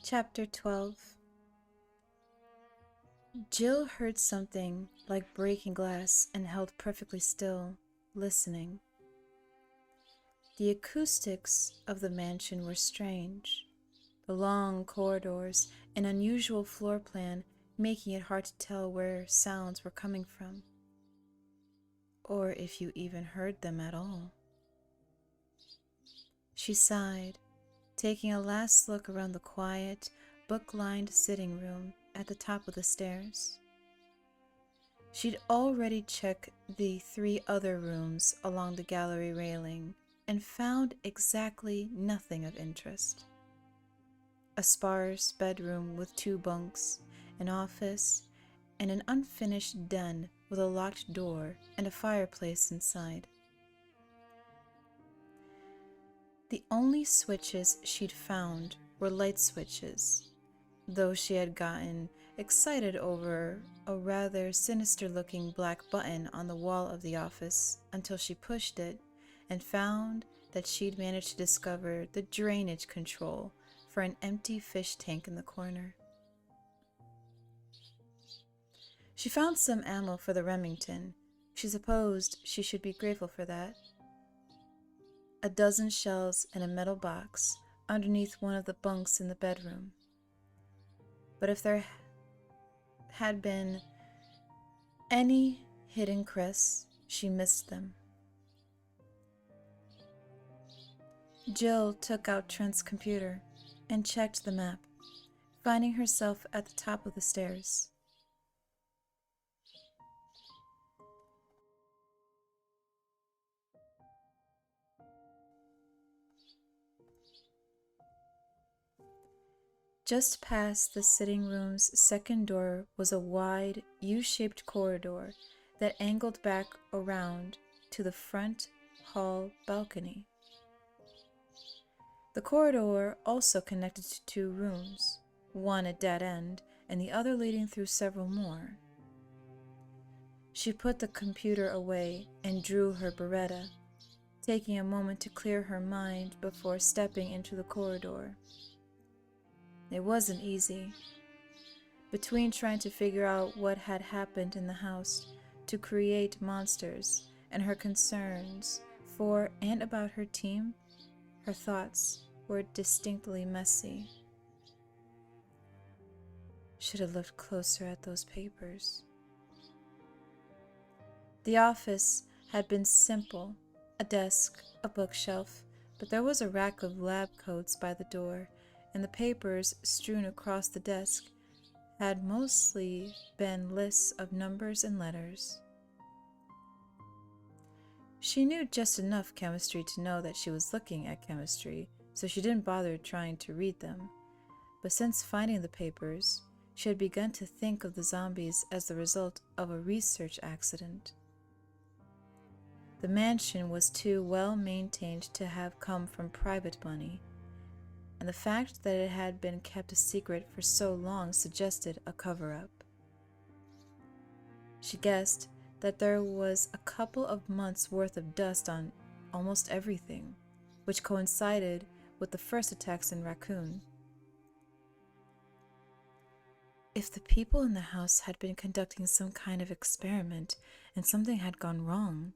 Chapter 12. Jill heard something like breaking glass and held perfectly still, listening. The acoustics of the mansion were strange, the long corridors and unusual floor plan making it hard to tell where sounds were coming from, or if you even heard them at all. She sighed, taking a last look around the quiet, book-lined sitting room at the top of the stairs. She'd already checked the 3 other rooms along the gallery railing and found exactly nothing of interest. A sparse bedroom with 2 bunks, an office, and an unfinished den with a locked door and a fireplace inside. The only switches she'd found were light switches, though she had gotten excited over a rather sinister-looking black button on the wall of the office until she pushed it and found that she'd managed to discover the drainage control for an empty fish tank in the corner. She found some ammo for the Remington. She supposed she should be grateful for that. A dozen shells in a metal box underneath one of the bunks in the bedroom. But if there had been any hidden crests, she missed them. Jill took out Trent's computer and checked the map, finding herself at the top of the stairs. Just past the sitting room's second door was a wide, U-shaped corridor that angled back around to the front hall balcony. The corridor also connected to 2 rooms, one a dead end and the other leading through several more. She put the computer away and drew her Beretta, taking a moment to clear her mind before stepping into the corridor. It wasn't easy. Between trying to figure out what had happened in the house to create monsters and her concerns for and about her team, her thoughts were distinctly messy. Should have looked closer at those papers. The office had been simple, a desk, a bookshelf, but there was a rack of lab coats by the door, and the papers strewn across the desk had mostly been lists of numbers and letters. She knew just enough chemistry to know that she was looking at chemistry, so she didn't bother trying to read them. But since finding the papers, she had begun to think of the zombies as the result of a research accident. The mansion was too well maintained to have come from private money, and the fact that it had been kept a secret for so long suggested a cover-up. She guessed that there was a couple of months' worth of dust on almost everything, which coincided with the first attacks in Raccoon. If the people in the house had been conducting some kind of experiment and something had gone wrong,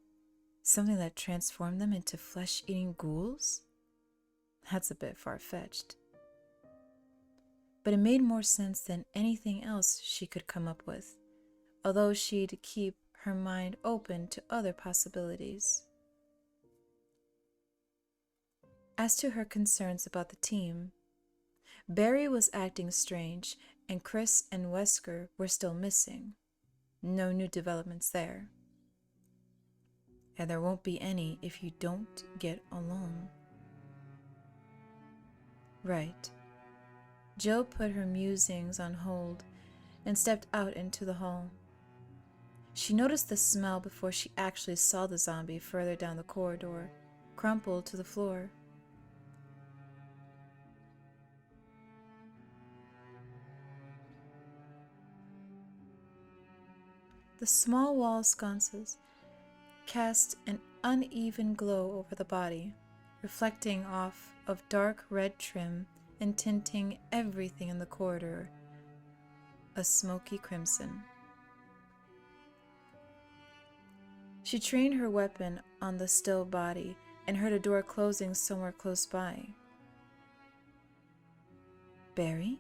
something that transformed them into flesh-eating ghouls? That's a bit far-fetched. But it made more sense than anything else she could come up with, although she'd keep her mind open to other possibilities. As to her concerns about the team, Barry was acting strange, and Chris and Wesker were still missing. No new developments there. And there won't be any if you don't get along. Right. Jill put her musings on hold and stepped out into the hall. She noticed the smell before she actually saw the zombie further down the corridor, crumpled to the floor. The small wall sconces cast an uneven glow over the body, reflecting off of dark red trim and tinting everything in the corridor a smoky crimson. She trained her weapon on the still body and heard a door closing somewhere close by. Barry?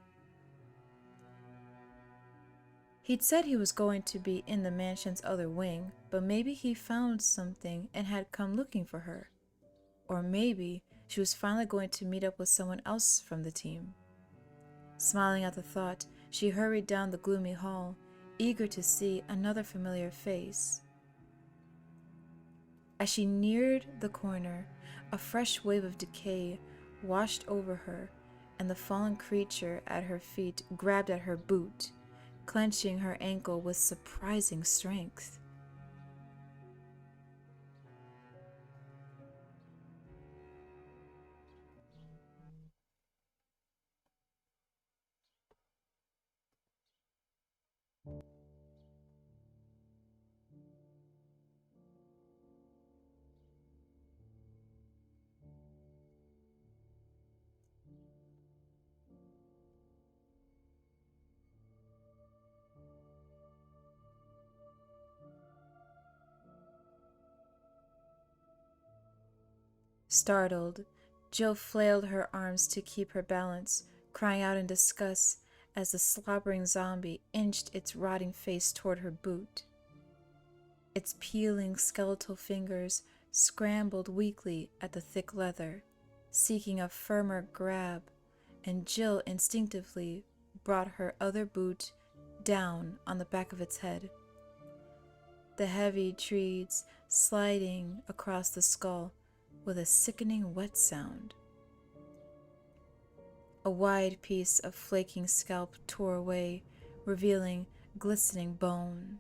He'd said he was going to be in the mansion's other wing, but maybe he found something and had come looking for her. Or maybe she was finally going to meet up with someone else from the team. Smiling at the thought, she hurried down the gloomy hall, eager to see another familiar face. As she neared the corner, a fresh wave of decay washed over her, and the fallen creature at her feet grabbed at her boot, clenching her ankle with surprising strength. Startled, Jill flailed her arms to keep her balance, crying out in disgust as the slobbering zombie inched its rotting face toward her boot. Its peeling skeletal fingers scrambled weakly at the thick leather, seeking a firmer grab, and Jill instinctively brought her other boot down on the back of its head. The heavy treads sliding across the skull with a sickening wet sound. A wide piece of flaking scalp tore away, revealing glistening bone.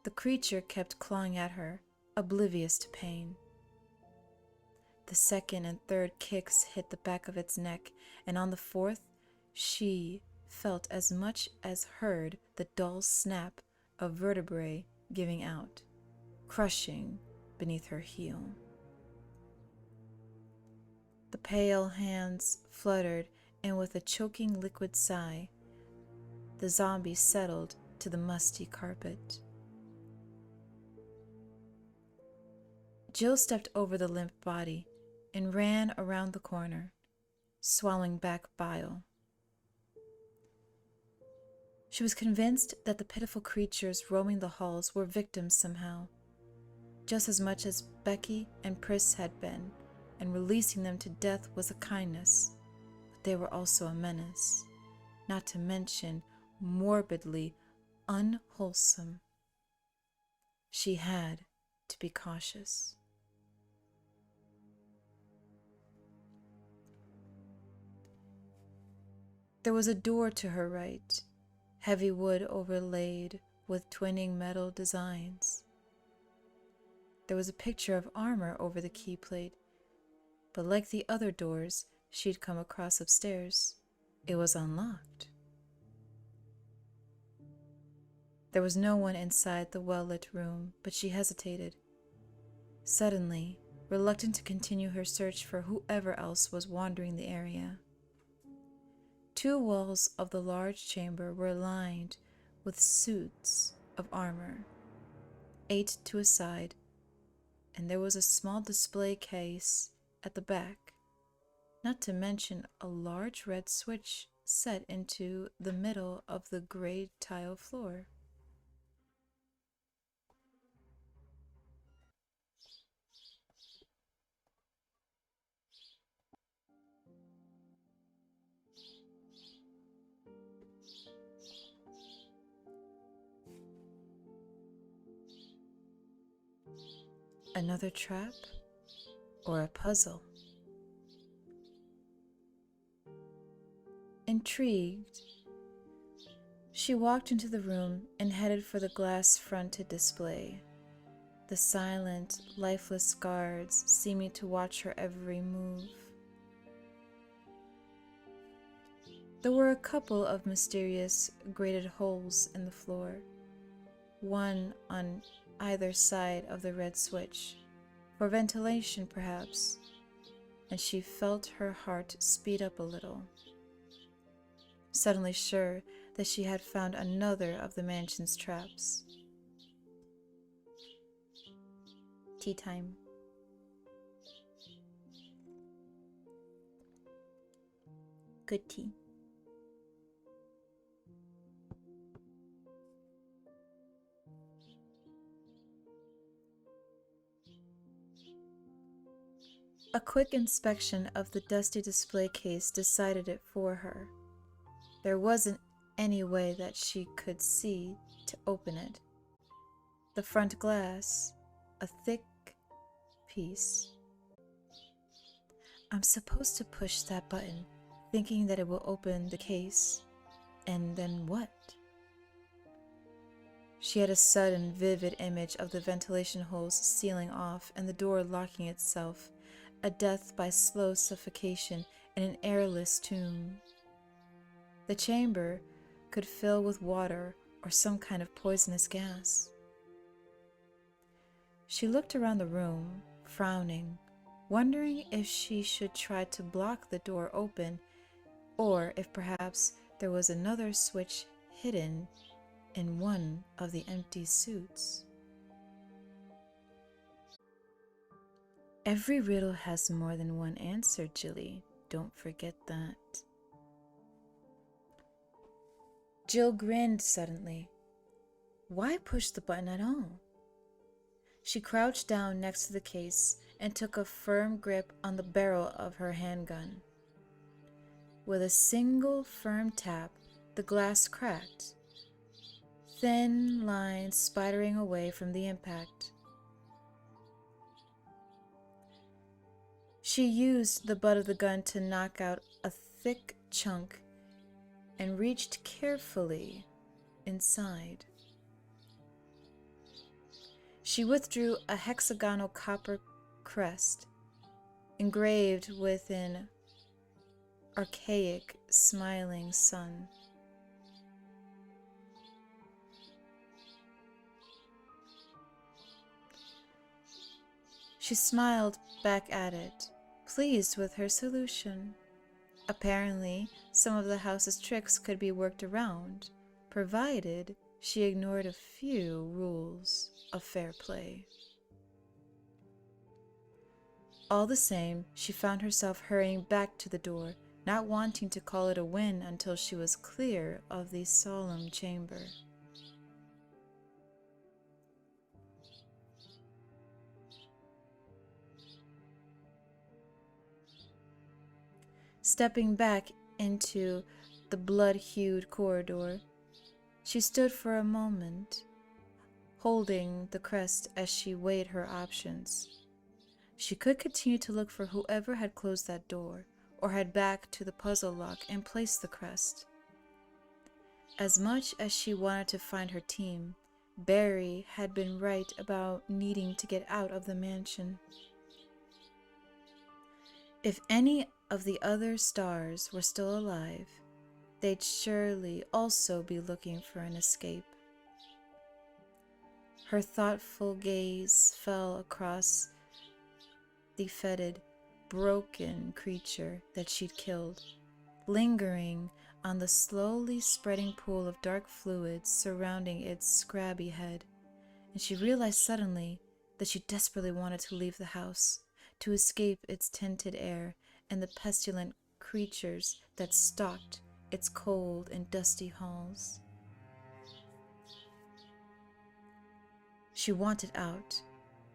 The creature kept clawing at her, oblivious to pain. The second and third kicks hit the back of its neck, and on the fourth, she felt as much as heard the dull snap of vertebrae giving out, crushing beneath her heel. The pale hands fluttered, and with a choking liquid sigh, the zombie settled to the musty carpet. Jill stepped over the limp body and ran around the corner, swallowing back bile. She was convinced that the pitiful creatures roaming the halls were victims somehow, just as much as Becky and Pris had been, and releasing them to death was a kindness, but they were also a menace, not to mention morbidly unwholesome. She had to be cautious. There was a door to her right, heavy wood overlaid with twinning metal designs. There was a picture of armor over the key plate, but like the other doors she'd come across upstairs, it was unlocked. There was no one inside the well-lit room, but she hesitated, suddenly reluctant to continue her search for whoever else was wandering the area. Two walls of the large chamber were lined with suits of armor, 8 to a side, and there was a small display case at the back, not to mention a large red switch set into the middle of the gray tile floor. Another trap or a puzzle? Intrigued, she walked into the room and headed for the glass-fronted display, the silent, lifeless guards seeming to watch her every move. There were a couple of mysterious grated holes in the floor, one on either side of the red switch, for ventilation perhaps, and she felt her heart speed up a little, suddenly sure that she had found another of the mansion's traps. Tea time. Good tea. A quick inspection of the dusty display case decided it for her. There wasn't any way that she could see to open it. The front glass, a thick piece. I'm supposed to push that button, thinking that it will open the case. And then what? She had a sudden, vivid image of the ventilation holes sealing off and the door locking itself, a death by slow suffocation in an airless tomb. The chamber could fill with water or some kind of poisonous gas. She looked around the room, frowning, wondering if she should try to block the door open, or if perhaps there was another switch hidden in one of the empty suits. Every riddle has more than one answer, Jilly. Don't forget that. Jill grinned suddenly. Why push the button at all? She crouched down next to the case and took a firm grip on the barrel of her handgun. With a single firm tap, the glass cracked, thin lines spidering away from the impact. She used the butt of the gun to knock out a thick chunk and reached carefully inside. She withdrew a hexagonal copper crest engraved with an archaic, smiling sun. She smiled back at it, pleased with her solution. Apparently, some of the house's tricks could be worked around, provided she ignored a few rules of fair play. All the same, she found herself hurrying back to the door, not wanting to call it a win until she was clear of the solemn chamber. Stepping back into the blood-hued corridor, she stood for a moment, holding the crest as she weighed her options. She could continue to look for whoever had closed that door, or head back to the puzzle lock and place the crest. As much as she wanted to find her team, Barry had been right about needing to get out of the mansion. If any of the other stars were still alive, they'd surely also be looking for an escape. Her thoughtful gaze fell across the fetid, broken creature that she'd killed, lingering on the slowly spreading pool of dark fluids surrounding its scrabby head, and she realized suddenly that she desperately wanted to leave the house, to escape its tainted air and the pestilent creatures that stalked its cold and dusty halls. She wanted out,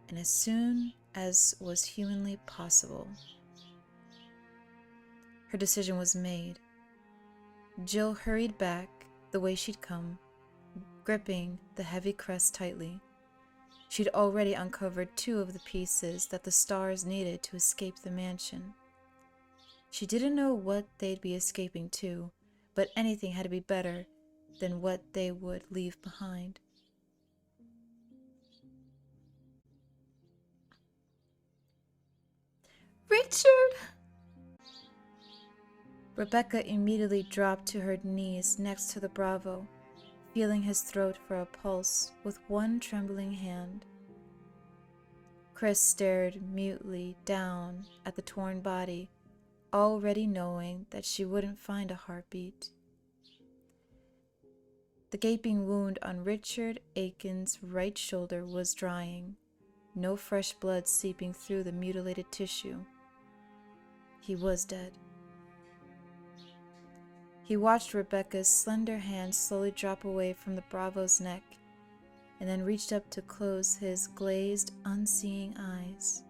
and as soon as was humanly possible. Her decision was made. Jill hurried back the way she'd come, gripping the heavy crest tightly. She'd already uncovered 2 of the pieces that the stars needed to escape the mansion. She didn't know what they'd be escaping to, but anything had to be better than what they would leave behind. Richard! Rebecca immediately dropped to her knees next to the Bravo, feeling his throat for a pulse with one trembling hand. Chris stared mutely down at the torn body, already knowing that she wouldn't find a heartbeat. The gaping wound on Richard Aiken's right shoulder was drying, no fresh blood seeping through the mutilated tissue. He was dead. He watched Rebecca's slender hand slowly drop away from the Bravo's neck, and then reached up to close his glazed, unseeing eyes.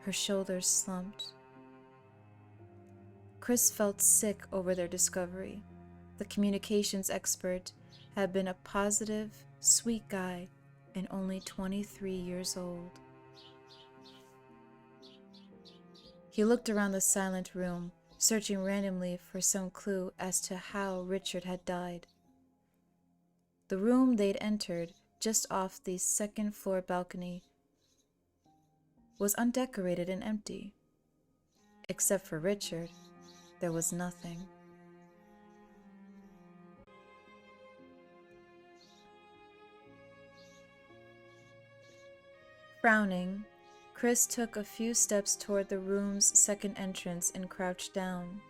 Her shoulders slumped. Chris felt sick over their discovery. The communications expert had been a positive, sweet guy and only 23 years old. He looked around the silent room, searching randomly for some clue as to how Richard had died. The room they'd entered, just off the second-floor balcony, was undecorated and empty. Except for Richard, there was nothing. Frowning, Chris took a few steps toward the room's second entrance and crouched down,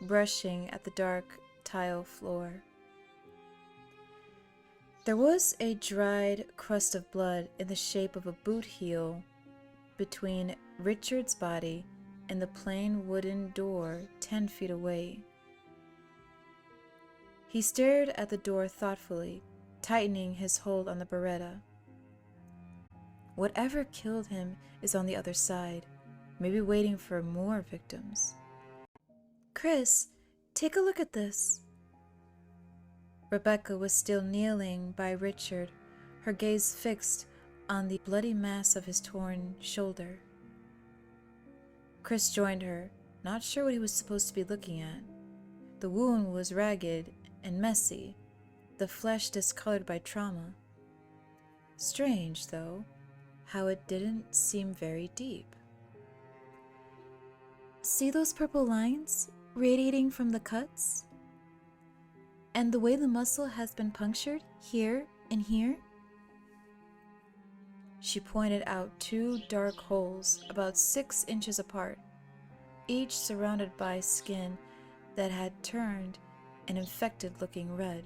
brushing at the dark tile floor. There was a dried crust of blood in the shape of a boot heel between Richard's body and the plain wooden door 10 feet away. He stared at the door thoughtfully, tightening his hold on the Beretta. Whatever killed him is on the other side, maybe waiting for more victims. Chris, take a look at this. Rebecca was still kneeling by Richard, her gaze fixed on the bloody mass of his torn shoulder. Chris joined her, not sure what he was supposed to be looking at. The wound was ragged and messy, the flesh discolored by trauma. Strange, though, how it didn't seem very deep. See those purple lines radiating from the cuts? And the way the muscle has been punctured here and here? She pointed out 2 dark holes about 6 inches apart, each surrounded by skin that had turned an infected-looking red.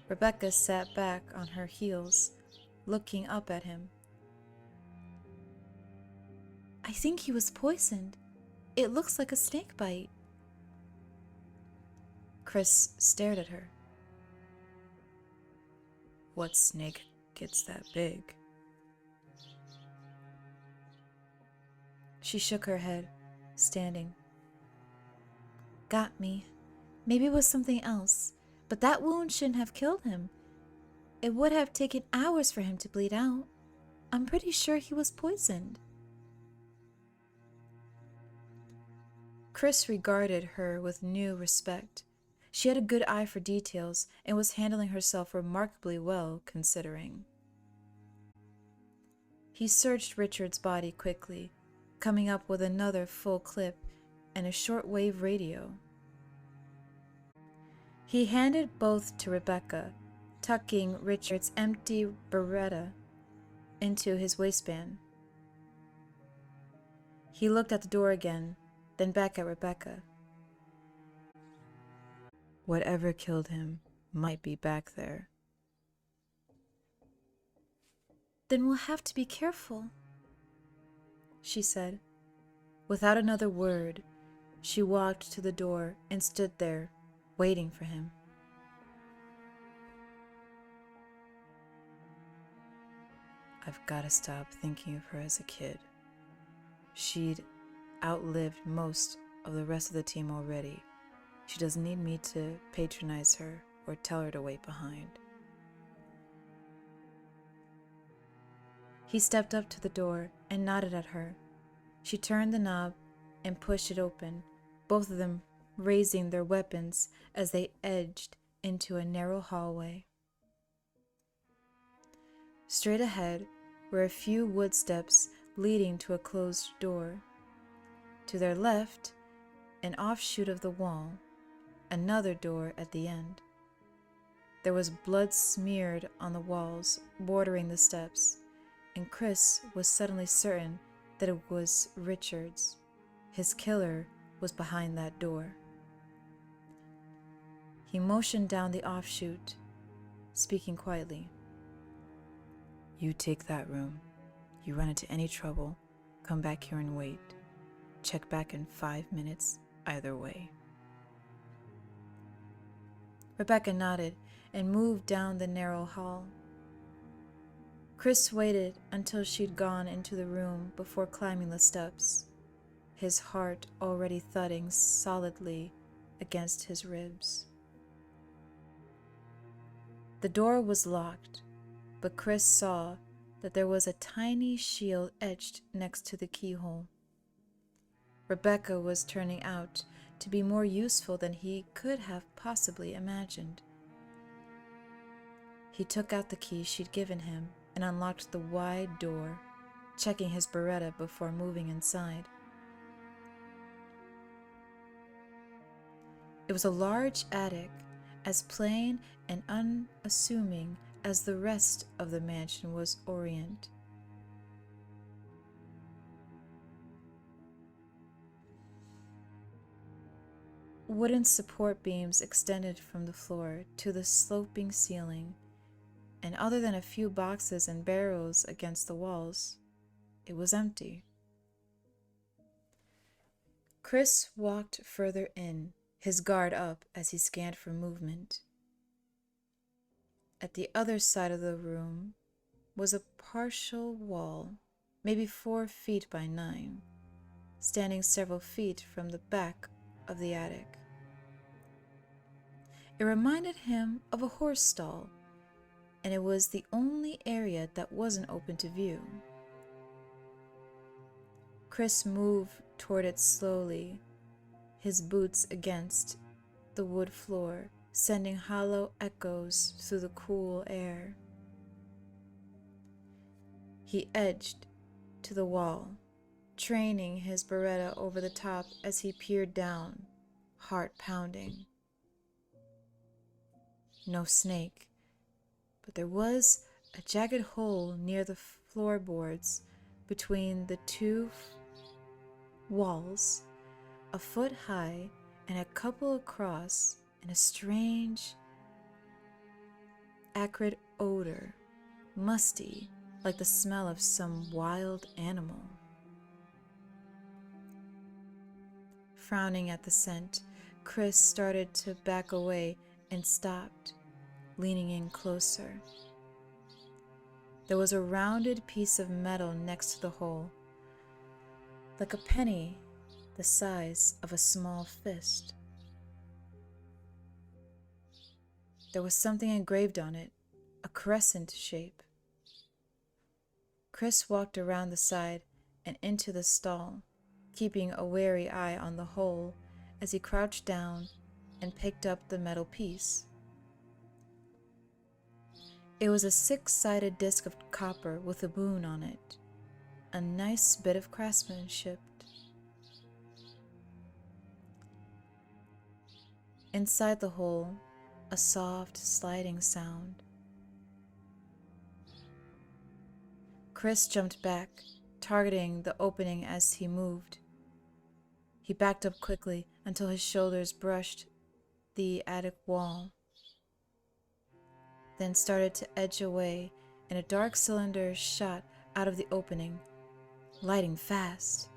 Rebecca sat back on her heels, looking up at him. I think he was poisoned. It looks like a snake bite. Chris stared at her. What snake gets that big? She shook her head, standing. Got me. Maybe it was something else, but that wound shouldn't have killed him. It would have taken hours for him to bleed out. I'm pretty sure he was poisoned. Chris regarded her with new respect. She had a good eye for details and was handling herself remarkably well, considering. He searched Richard's body quickly, coming up with another full clip and a shortwave radio. He handed both to Rebecca, tucking Richard's empty Beretta into his waistband. He looked at the door again, then back at Rebecca. Whatever killed him might be back there. Then we'll have to be careful, she said. Without another word, she walked to the door and stood there, waiting for him. I've got to stop thinking of her as a kid. She'd outlived most of the rest of the team already. She doesn't need me to patronize her or tell her to wait behind. He stepped up to the door and nodded at her. She turned the knob and pushed it open, both of them raising their weapons as they edged into a narrow hallway. Straight ahead were a few wood steps leading to a closed door. To their left, an offshoot of the wall, another door at the end. There was blood smeared on the walls bordering the steps, and Chris was suddenly certain that it was Richard's. His killer was behind that door. He motioned down the offshoot, speaking quietly. "You take that room. You run into any trouble, come back here and wait. Check back in 5 minutes, either way." Rebecca nodded and moved down the narrow hall. Chris waited until she'd gone into the room before climbing the steps, his heart already thudding solidly against his ribs. The door was locked, but Chris saw that there was a tiny shield etched next to the keyhole. Rebecca was turning out to be more useful than he could have possibly imagined. He took out the key she'd given him and unlocked the wide door, checking his Beretta before moving inside. It was a large attic, as plain and unassuming as the rest of the mansion was orient. Wooden support beams extended from the floor to the sloping ceiling, and other than a few boxes and barrels against the walls, it was empty. Chris walked further in, his guard up as he scanned for movement. At the other side of the room was a partial wall, maybe 4 feet by 9, standing several feet from the back of the attic. It reminded him of a horse stall, and it was the only area that wasn't open to view. Chris moved toward it slowly, his boots against the wood floor, sending hollow echoes through the cool air. He edged to the wall, training his Beretta over the top as he peered down, heart pounding. No snake, but there was a jagged hole near the floorboards between the 2 walls, a foot high and a couple across, and a strange, acrid odor, musty, like the smell of some wild animal. Frowning at the scent, Chris started to back away and stopped, leaning in closer. There was a rounded piece of metal next to the hole, like a penny the size of a small fist. There was something engraved on it, a crescent shape. Chris walked around the side and into the stall, keeping a wary eye on the hole as he crouched down and picked up the metal piece. It was a 6-sided disc of copper with a moon on it, a nice bit of craftsmanship. Inside the hole, a soft sliding sound. Chris jumped back, targeting the opening as he moved. He backed up quickly until his shoulders brushed the attic wall, then started to edge away, and a dark cylinder shot out of the opening, lighting fast.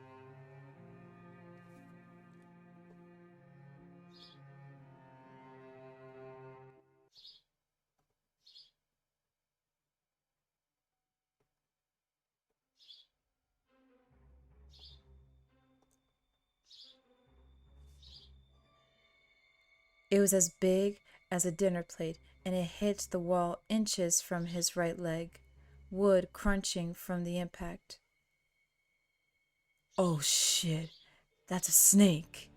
It was as big as a dinner plate, and it hit the wall inches from his right leg, wood crunching from the impact. "Oh shit, that's a snake."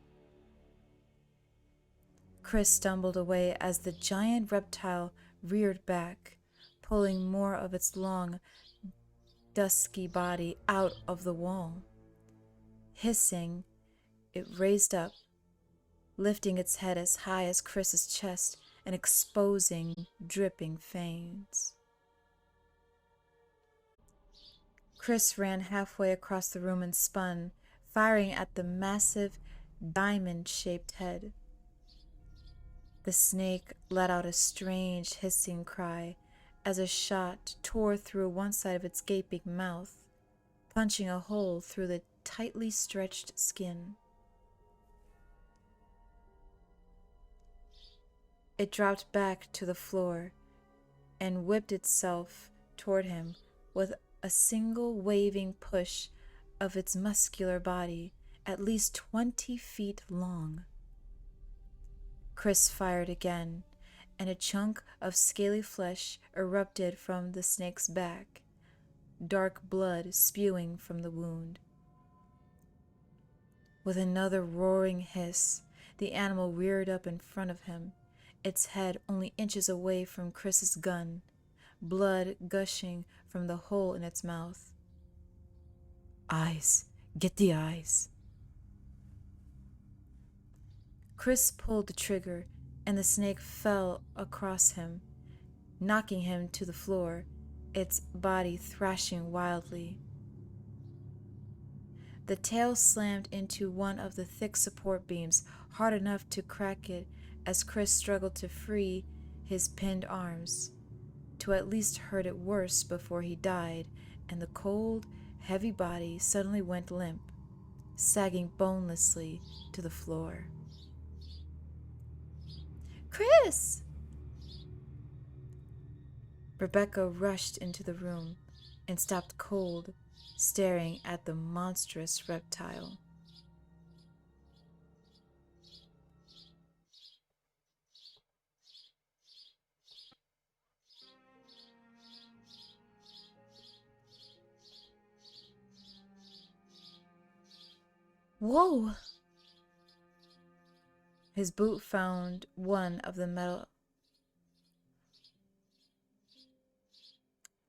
Chris stumbled away as the giant reptile reared back, pulling more of its long, dusky body out of the wall. Hissing, it raised up, lifting its head as high as Chris's chest and exposing dripping fangs. Chris ran halfway across the room and spun, firing at the massive, diamond-shaped head. The snake let out a strange hissing cry as a shot tore through one side of its gaping mouth, punching a hole through the tightly stretched skin. It dropped back to the floor and whipped itself toward him with a single waving push of its muscular body, at least 20 feet long. Chris fired again, and a chunk of scaly flesh erupted from the snake's back, dark blood spewing from the wound. With another roaring hiss, the animal reared up in front of him, its head only inches away from Chris's gun, blood gushing from the hole in its mouth. "Eyes! Get the eyes!" Chris pulled the trigger, and the snake fell across him, knocking him to the floor, its body thrashing wildly. The tail slammed into one of the thick support beams, hard enough to crack it as Chris struggled to free his pinned arms, to at least hurt it worse before he died, and the cold, heavy body suddenly went limp, sagging bonelessly to the floor. "Chris!" Rebecca rushed into the room and stopped cold, staring at the monstrous reptile. "Whoa!" His boot found one of the metal.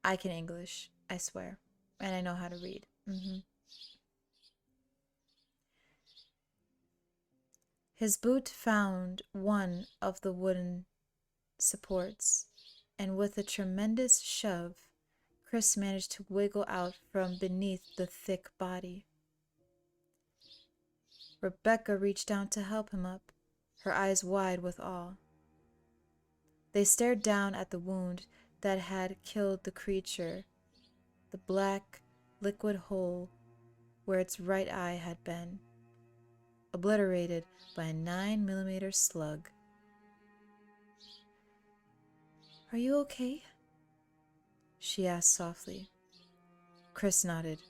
I can English, I swear, and I know how to read. His boot found one of the wooden supports, and with a tremendous shove, Chris managed to wiggle out from beneath the thick body. Rebecca reached down to help him up, her eyes wide with awe. They stared down at the wound that had killed the creature, the black, liquid hole where its right eye had been, obliterated by a 9mm slug. "Are you okay?" she asked softly. Chris nodded.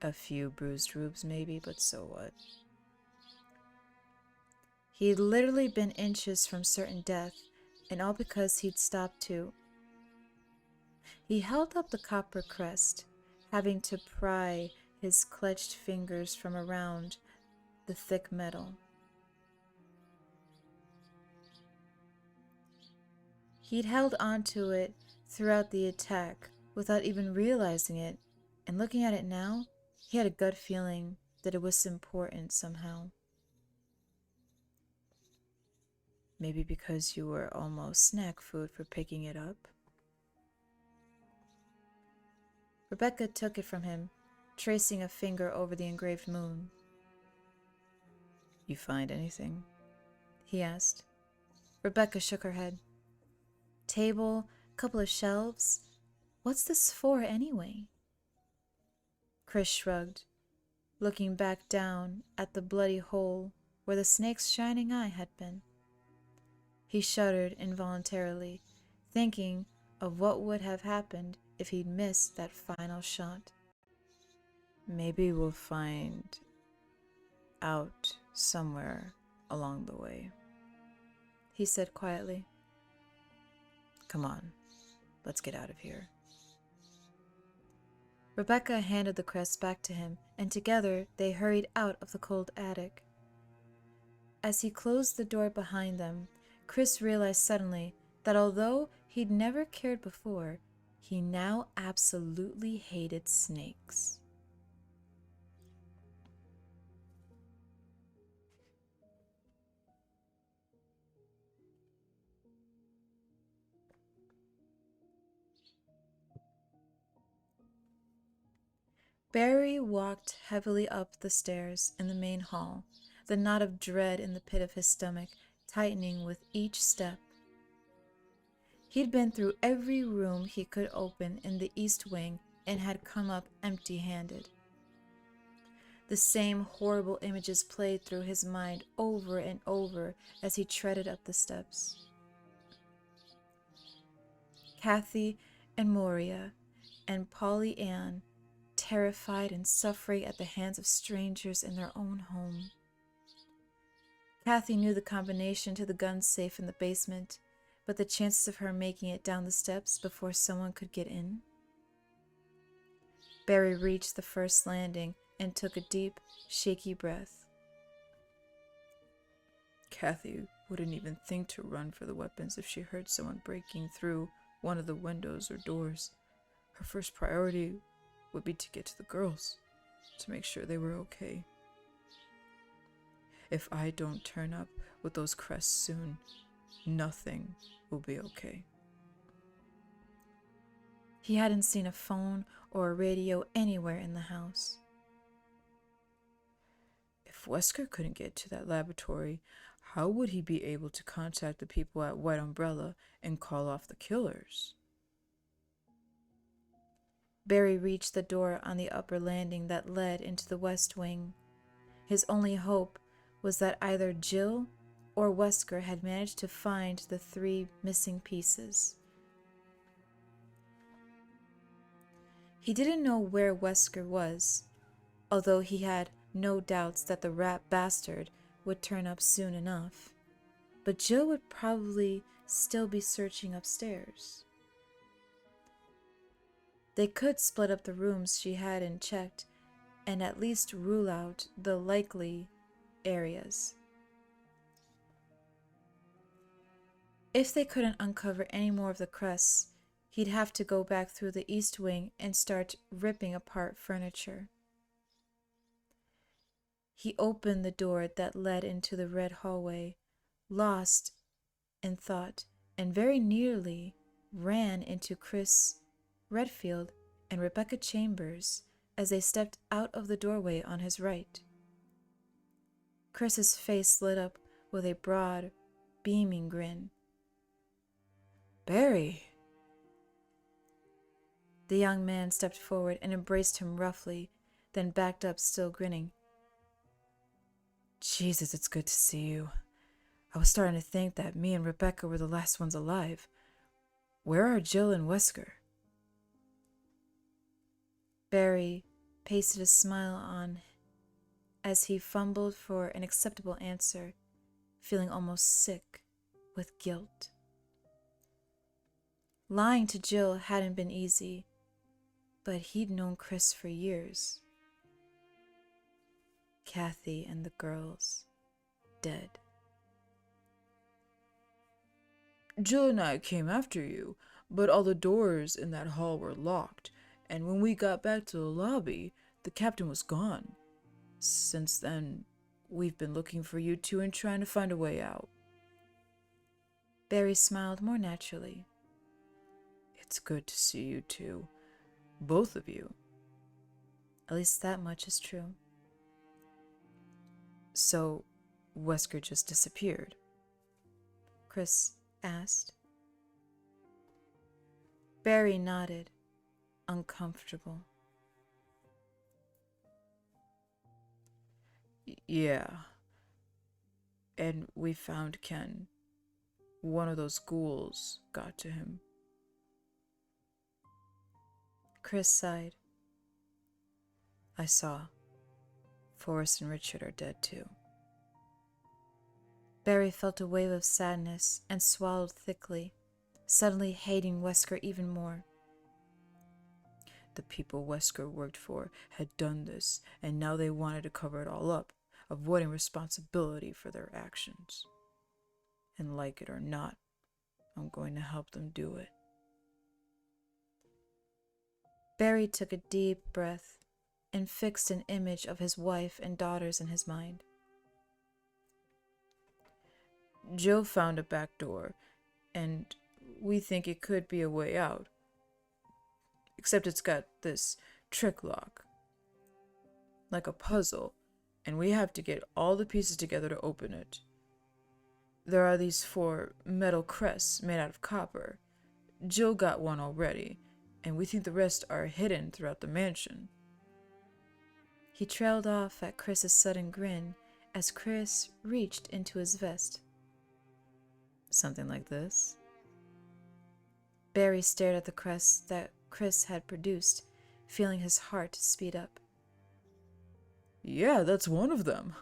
"A few bruised rubes maybe, but so what?" He'd literally been inches from certain death, and all because he'd stopped to. He held up the copper crest, having to pry his clenched fingers from around the thick metal. He'd held onto it throughout the attack without even realizing it, and looking at it now, he had a gut feeling that it was important somehow. "Maybe because you were almost snack food for picking it up?" Rebecca took it from him, tracing a finger over the engraved moon. "You find anything?" he asked. Rebecca shook her head. "Table, couple of shelves. What's this for anyway?" Chris shrugged, looking back down at the bloody hole where the snake's shining eye had been. He shuddered involuntarily, thinking of what would have happened if he'd missed that final shot. "Maybe we'll find out somewhere along the way," he said quietly. "Come on, let's get out of here." Rebecca handed the crest back to him, and together they hurried out of the cold attic. As he closed the door behind them, Chris realized suddenly that although he'd never cared before, he now absolutely hated snakes. Barry walked heavily up the stairs in the main hall, the knot of dread in the pit of his stomach tightening with each step. He'd been through every room he could open in the East Wing and had come up empty-handed. The same horrible images played through his mind over and over as he treaded up the steps. Kathy and Moria and Polly Ann, terrified and suffering at the hands of strangers in their own home. Kathy knew the combination to the gun safe in the basement, but the chances of her making it down the steps before someone could get in? Barry reached the first landing and took a deep, shaky breath. Kathy wouldn't even think to run for the weapons if she heard someone breaking through one of the windows or doors. Her first priority would be to get to the girls, to make sure they were okay. If I don't turn up with those crests soon, nothing will be okay. He hadn't seen a phone or a radio anywhere in the house. If Wesker couldn't get to that laboratory, how would he be able to contact the people at White Umbrella and call off the killers? Barry reached the door on the upper landing that led into the West Wing. His only hope was that either Jill or Wesker had managed to find the 3 missing pieces. He didn't know where Wesker was, although he had no doubts that the rat bastard would turn up soon enough. But Jill would probably still be searching upstairs. They could split up the rooms she hadn't checked and at least rule out the likely areas. If they couldn't uncover any more of the crests, he'd have to go back through the East Wing and start ripping apart furniture. He opened the door that led into the red hallway, lost in thought, and very nearly ran into Chris Redfield and Rebecca Chambers as they stepped out of the doorway on his right. Chris's face lit up with a broad, beaming grin. Barry! The young man stepped forward and embraced him roughly, then backed up, still grinning. Jesus, it's good to see you. I was starting to think that me and Rebecca were the last ones alive. Where are Jill and Wesker? Barry pasted a smile on as he fumbled for an acceptable answer, feeling almost sick with guilt. Lying to Jill hadn't been easy, but he'd known Chris for years. Kathy and the girls, dead. Jill and I came after you, but all the doors in that hall were locked, and when we got back to the lobby, the captain was gone. Since then, we've been looking for you two and trying to find a way out. Barry smiled more naturally. It's good to see you two, both of you. At least that much is true. So, Wesker just disappeared? Chris asked. Barry nodded, uncomfortable. Yeah. And we found Ken. One of those ghouls got to him. Chris sighed. I saw. Forrest and Richard are dead too. Barry felt a wave of sadness and swallowed thickly, suddenly hating Wesker even more. The people Wesker worked for had done this, and now they wanted to cover it all up, avoiding responsibility for their actions. And like it or not, I'm going to help them do it. Barry took a deep breath and fixed an image of his wife and daughters in his mind. Jill found a back door, and we think it could be a way out. Except it's got this trick lock. like a puzzle, and we have to get all the pieces together to open it. There are these 4 metal crests made out of copper. Jill got one already, and we think the rest are hidden throughout the mansion. He trailed off at Chris's sudden grin as Chris reached into his vest. Something like this? Barry stared at the crest that Chris had produced, feeling his heart speed up. Yeah, that's one of them.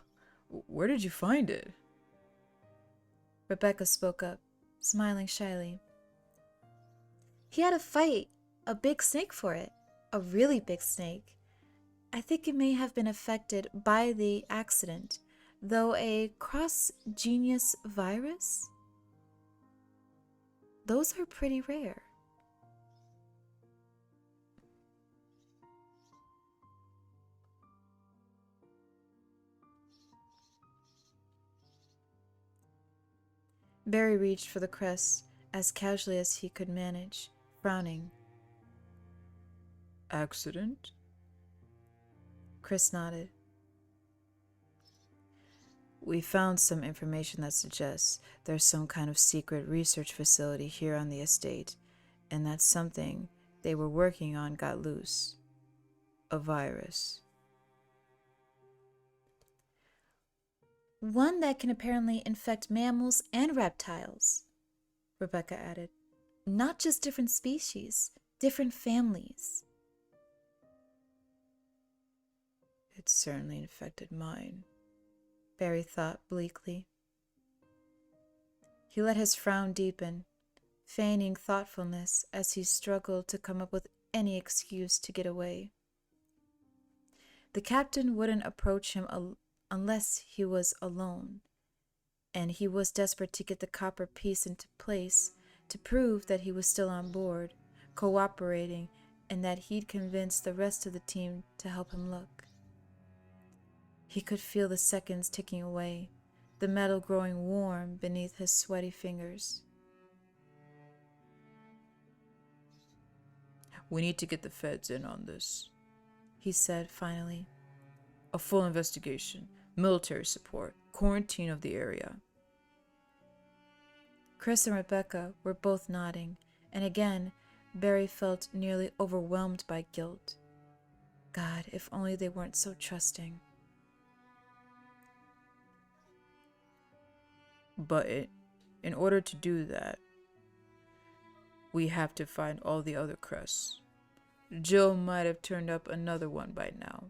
Where did you find it? Rebecca spoke up, smiling shyly. He had to fight a big snake for it, a really big snake. I think it may have been affected by the accident, though a 𝘠𝘗𝘠𝘕 virus? Those are pretty rare. Barry reached for the crest as casually as he could manage, frowning. Accident? Chris nodded. We found some information that suggests there's some kind of secret research facility here on the estate, and that something they were working on got loose. A virus. One that can apparently infect mammals and reptiles, Rebecca added. Not just different species, different families. It certainly infected mine, Barry thought bleakly. He let his frown deepen, feigning thoughtfulness as he struggled to come up with any excuse to get away. The captain wouldn't approach him unless he was alone, and he was desperate to get the copper piece into place to prove that he was still on board, cooperating, and that he'd convinced the rest of the team to help him look. He could feel the seconds ticking away, the metal growing warm beneath his sweaty fingers. We need to get the feds in on this, he said finally. A full investigation, military support, quarantine of the area. Chris and Rebecca were both nodding, and again, Barry felt nearly overwhelmed by guilt. God, if only they weren't so trusting. But in order to do that, we have to find all the other crests. Jill might have turned up another one by now.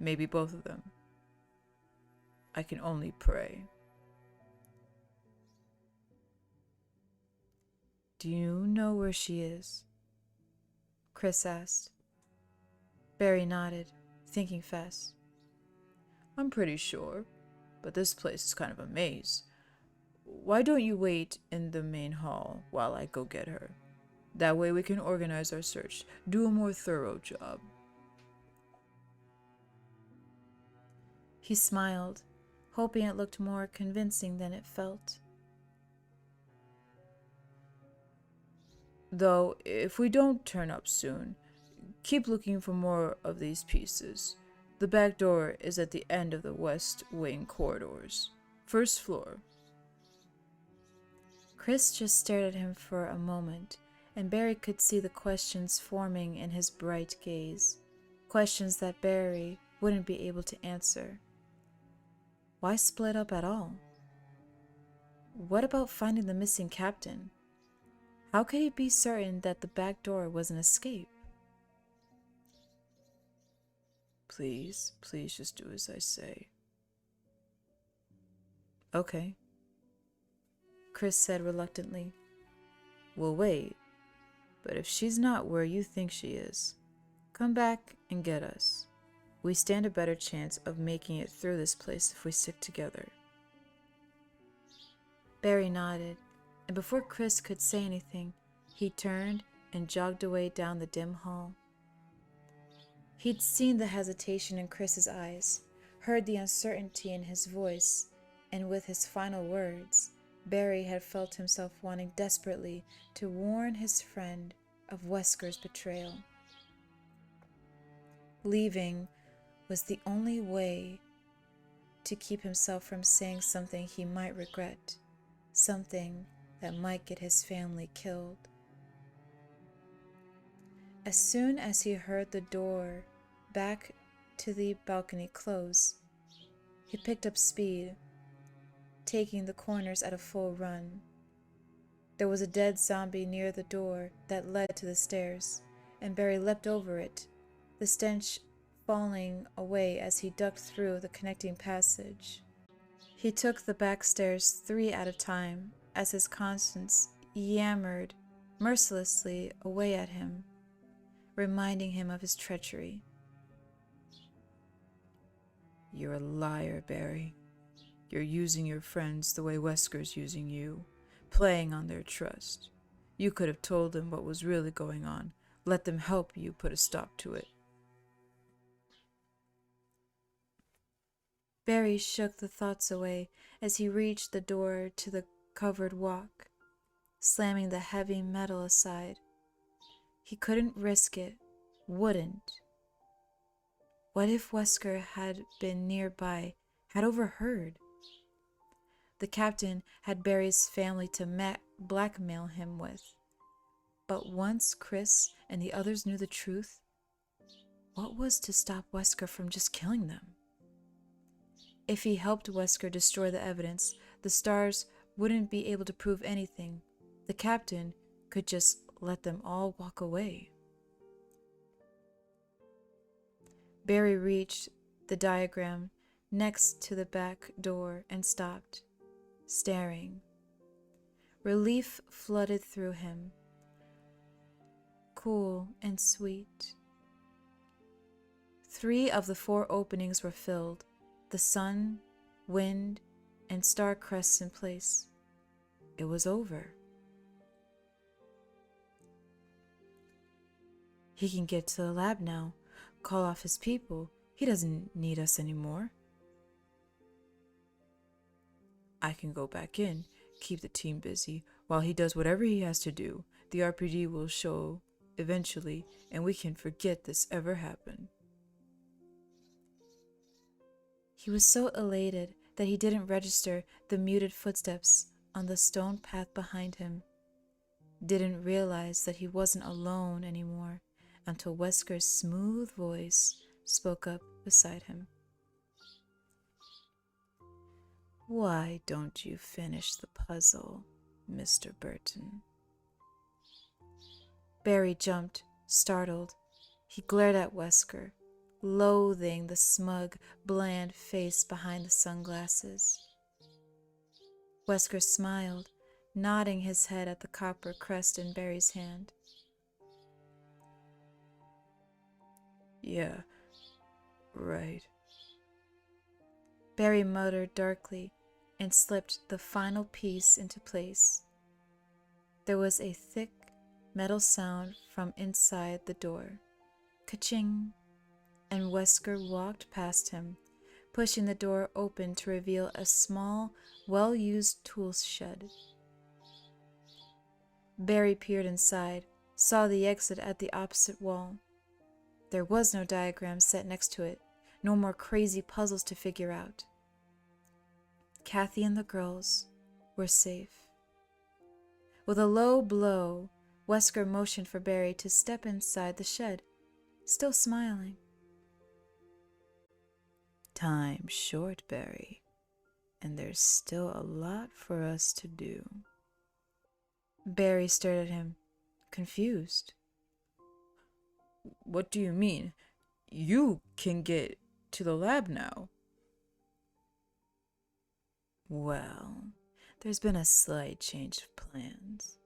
Maybe both of them. I can only pray. Do you know where she is? Chris asked. Barry nodded, thinking fast. I'm pretty sure, but this place is kind of a maze. Why don't you wait in the main hall while I go get her? That way we can organize our search, do a more thorough job. He smiled, hoping it looked more convincing than it felt. Though, if we don't turn up soon, keep looking for more of these pieces. The back door is at the end of the west wing corridors. First floor. Chris just stared at him for a moment, and Barry could see the questions forming in his bright gaze. Questions that Barry wouldn't be able to answer. Why split up at all? What about finding the missing captain? How could he be certain that the back door was an escape? Please just do as I say. Okay, Chris said reluctantly. We'll wait, but if she's not where you think she is, come back and get us. We stand a better chance of making it through this place if we stick together. Barry nodded, and before Chris could say anything, he turned and jogged away down the dim hall. He'd seen the hesitation in Chris's eyes, heard the uncertainty in his voice, and with his final words, Barry had felt himself wanting desperately to warn his friend of Wesker's betrayal. Leaving was the only way to keep himself from saying something he might regret, something that might get his family killed. As soon as he heard the door back to the balcony close, he picked up speed, taking the corners at a full run. There was a dead zombie near the door that led to the stairs, and Barry leapt over it, the stench falling away as he ducked through the connecting passage. He took the back stairs 3 at a time as his conscience yammered mercilessly away at him, reminding him of his treachery. You're a liar, Barry. You're using your friends the way Wesker's using you, playing on their trust. You could have told them what was really going on, let them help you put a stop to it. Barry shook the thoughts away as he reached the door to the covered walk, slamming the heavy metal aside. He couldn't risk it, wouldn't. What if Wesker had been nearby, had overheard? The captain had Barry's family to blackmail him with. But once Chris and the others knew the truth, what was to stop Wesker from just killing them? If he helped Wesker destroy the evidence, the stars wouldn't be able to prove anything. The captain could just let them all walk away. Barry reached the diagram next to the back door and stopped, staring. Relief flooded through him, cool and sweet. 3 of the 4 openings were filled, the sun, wind, and star crests in place. It was over. He can get to the lab now, call off his people. He doesn't need us anymore. I can go back in, keep the team busy, while he does whatever he has to do. The RPD will show eventually, and we can forget this ever happened. He was so elated that he didn't register the muted footsteps on the stone path behind him. Didn't realize that he wasn't alone anymore until Wesker's smooth voice spoke up beside him. Why don't you finish the puzzle, Mr. Burton? Barry jumped, startled. He glared at Wesker, loathing the smug, bland face behind the sunglasses. Wesker smiled, nodding his head at the copper crest in Barry's hand. Yeah, right. Barry muttered darkly and slipped the final piece into place. There was a thick metal sound from inside the door. Ka-ching! And Wesker walked past him, pushing the door open to reveal a small, well-used tool shed. Barry peered inside, saw the exit at the opposite wall. There was no diagram set next to it, no more crazy puzzles to figure out. Kathy and the girls were safe. With a low blow, Wesker motioned for Barry to step inside the shed, still smiling. Time's short, Barry, and there's still a lot for us to do. Barry stared at him, confused. What do you mean? You can get to the lab now. Well, there's been a slight change of plans.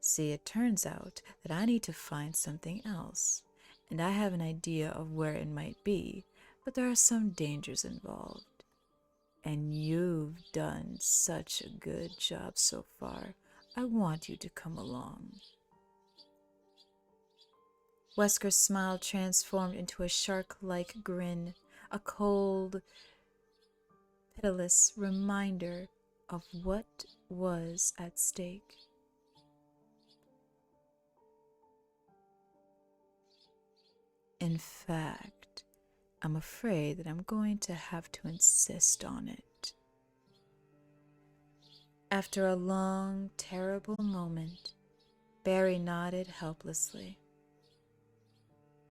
See, it turns out that I need to find something else, and I have an idea of where it might be, but there are some dangers involved. And you've done such a good job so far. I want you to come along. Wesker's smile transformed into a shark-like grin, a cold, pitiless reminder of what was at stake. In fact, I'm afraid that I'm going to have to insist on it." After a long, terrible moment, Barry nodded helplessly.